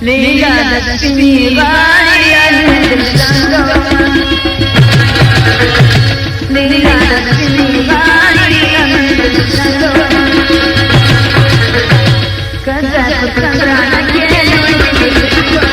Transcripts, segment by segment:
लीला लक्ष्मी बाई आनंद संगमा लीला लक्ष्मी बाई आनंद संगमा कसा कंगरा केलो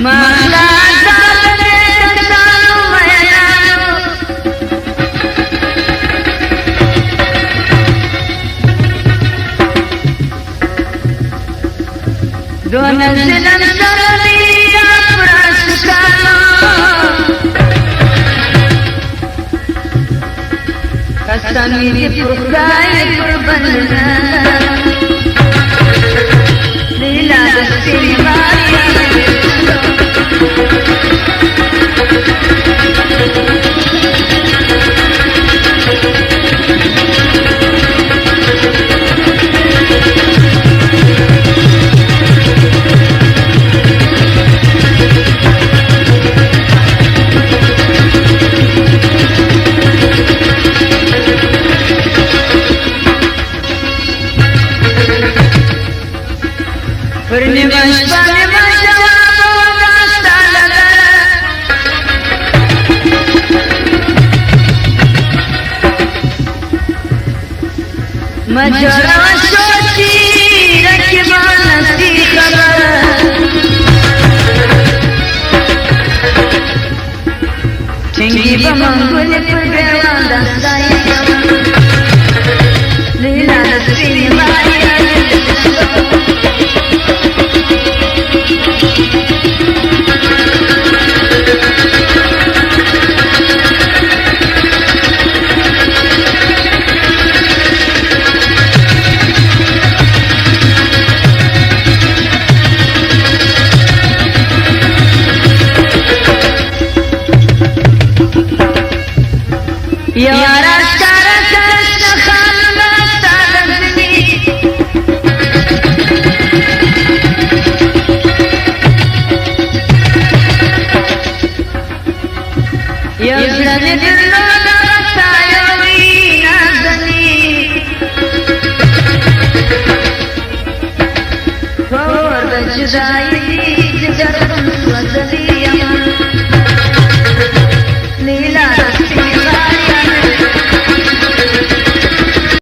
Mala dale kasanu mayano Dona zilam saraliya praskano Kasami dipukay kurbanana Lila dasini maya मजरा सोची रखवानती खबर चिंगी बमंगुल पर बेवादा साया लीला लक्ष्मी बाई यारा सारा कृष्ण खाना तारनी यजन दिलो सायोवी नाजनी और बजदाई जगत वजली